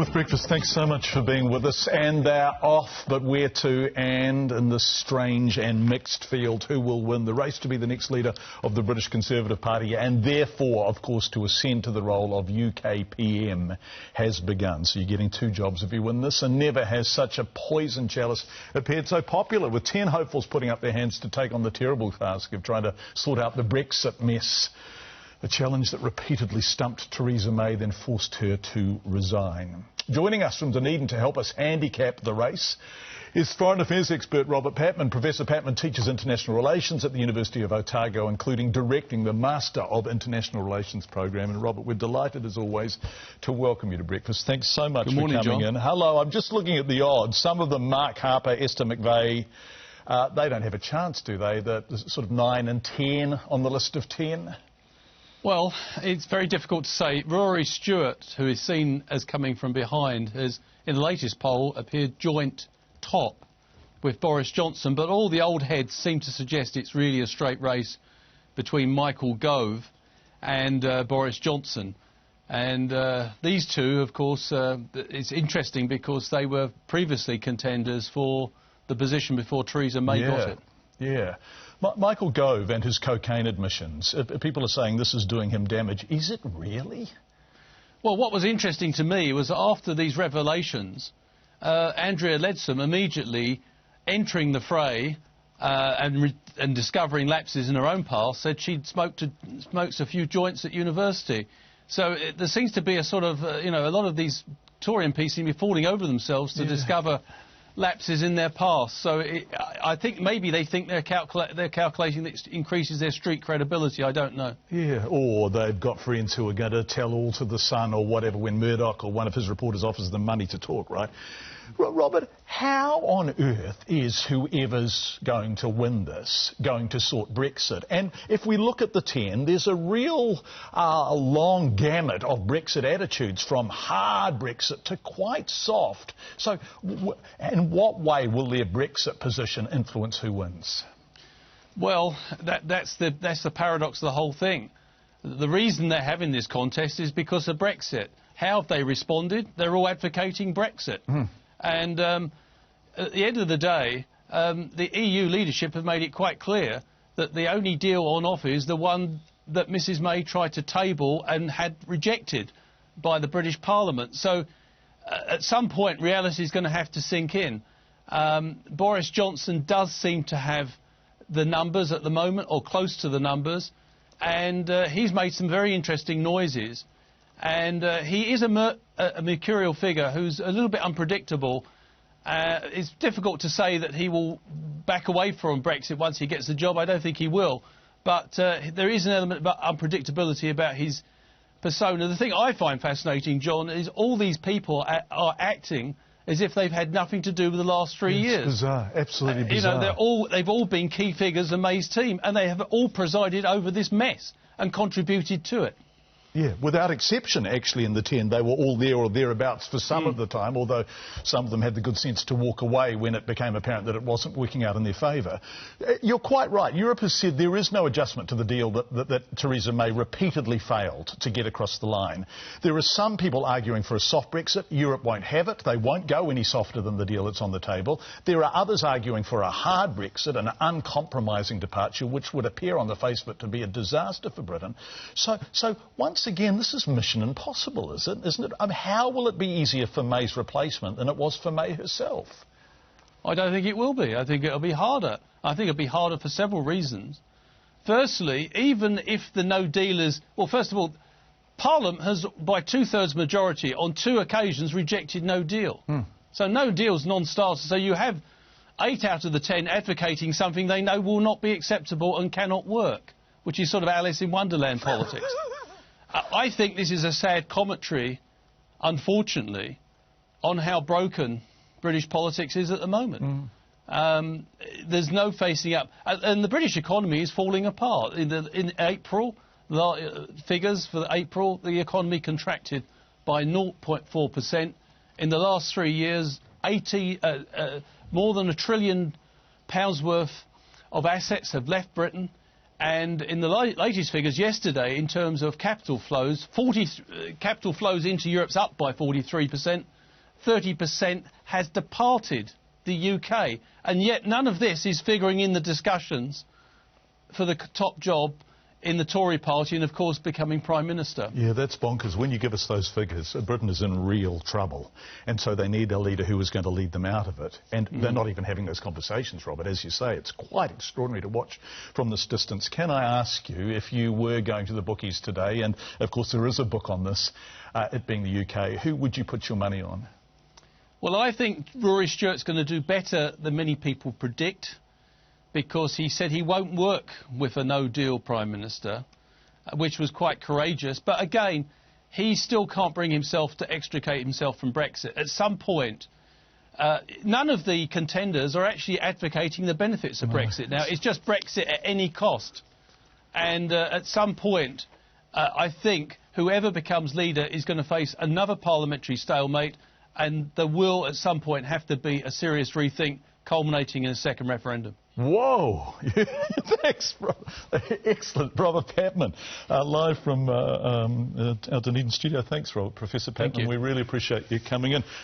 with Breakfast. Thanks so much for being with us. And they're off, but where to? And in this strange and mixed field, who will win? The race to be the next leader of the British Conservative Party and therefore, of course, to ascend to the role of UK PM has begun. So you're getting two jobs if you win this, and never has such a poison chalice appeared so popular, with 10 hopefuls putting up their hands to take on the terrible task of trying to sort out the Brexit mess. A challenge that repeatedly stumped Theresa May, then forced her to resign. Joining us from Dunedin to help us handicap the race is foreign affairs expert Robert Patman. Professor Patman teaches international relations at the University of Otago, including directing the Master of International Relations program. And Robert, we're delighted as always to welcome you to Breakfast. Thanks so much for coming in. Hello, I'm just looking at the odds. Some of them, Mark Harper, Esther McVeigh, they don't have a chance, do they? The sort of 9 and 10 on the list of 10? Well, it's very difficult to say. Rory Stewart, who is seen as coming from behind, has, in the latest poll, appeared joint top with Boris Johnson, but all the old heads seem to suggest it's really a straight race between Michael Gove and Boris Johnson. And these two, of course, it's interesting because they were previously contenders for the position before Theresa May got it. Yeah. Michael Gove and his cocaine admissions, people are saying this is doing him damage. Is it really? Well, what was interesting to me was after these revelations, Andrea Leadsom immediately entering the fray and discovering lapses in her own past, said she'd smoked a few joints at university. So there seems to be a sort of, a lot of these Tory MPs seem to be falling over themselves to discover lapses in their past. So I think maybe they think they're calculating that it increases their street credibility. I don't know. Yeah, or they've got friends who are going to tell all to the Sun or whatever when Murdoch or one of his reporters offers them money to talk, right? Robert, how on earth is whoever's going to win this going to sort Brexit? And if we look at the 10, there's a real long gamut of Brexit attitudes, from hard Brexit to quite soft. So in what way will their Brexit position influence who wins? Well, that's the paradox of the whole thing. The reason they're having this contest is because of Brexit. How have they responded? They're all advocating Brexit. And at the end of the day, the EU leadership have made it quite clear that the only deal on offer is the one that Mrs May tried to table and had rejected by the British Parliament. So at some point, reality is going to have to sink in. Boris Johnson does seem to have the numbers at the moment, or close to the numbers, and he's made some very interesting noises. And he is a mercurial figure who's a little bit unpredictable. It's difficult to say that he will back away from Brexit once he gets the job. I don't think he will. But there is an element of unpredictability about his persona. The thing I find fascinating, John, is all these people are acting as if they've had nothing to do with the last 3 years. It's bizarre, absolutely bizarre. They've all been key figures in May's team, and they have all presided over this mess and contributed to it. Yeah, without exception, actually, in the 10, they were all there or thereabouts for some of the time, although some of them had the good sense to walk away when it became apparent that it wasn't working out in their favour. You're quite right. Europe has said there is no adjustment to the deal that Theresa May repeatedly failed to get across the line. There are some people arguing for a soft Brexit. Europe won't have it. They won't go any softer than the deal that's on the table. There are others arguing for a hard Brexit, an uncompromising departure, which would appear on the face of it to be a disaster for Britain. So once again, this is mission impossible, isn't it? How will it be easier for May's replacement than it was for May herself? I don't think it will be. I think it'll be harder. I think it'll be harder for several reasons. Firstly, even if the no dealers... Well, first of all, Parliament has, by 2/3 majority, on 2 occasions rejected no deal. So no deal's non-starter. So you have 8 out of the 10 advocating something they know will not be acceptable and cannot work, which is sort of Alice in Wonderland politics. I think this is a sad commentary, unfortunately, on how broken British politics is at the moment. There's no facing up. And the British economy is falling apart. In April, figures for April, the economy contracted by 0.4%. In the last 3 years, more than £1 trillion worth of assets have left Britain. And in the latest figures yesterday, in terms of capital flows, capital flows into Europe's up by 43%. 30% has departed the UK. And yet none of this is figuring in the discussions for the top job in the Tory party and, of course, becoming Prime Minister. Yeah, that's bonkers. When you give us those figures, Britain is in real trouble. And so they need a leader who is going to lead them out of it. And they're not even having those conversations, Robert. As you say, it's quite extraordinary to watch from this distance. Can I ask you, if you were going to the bookies today, and, of course, there is a book on this, it being the UK, who would you put your money on? Well, I think Rory Stewart's going to do better than many people predict, because he said he won't work with a no-deal Prime Minister, which was quite courageous. But again, he still can't bring himself to extricate himself from Brexit. At some point, none of the contenders are actually advocating the benefits of Brexit. Now, it's just Brexit at any cost. And at some point, I think whoever becomes leader is going to face another parliamentary stalemate, and there will at some point have to be a serious rethink culminating in a second referendum. Whoa! Thanks, excellent. Robert Patman, live from our Dunedin studio. Thanks, Robert. Professor Patman, we really appreciate you coming in.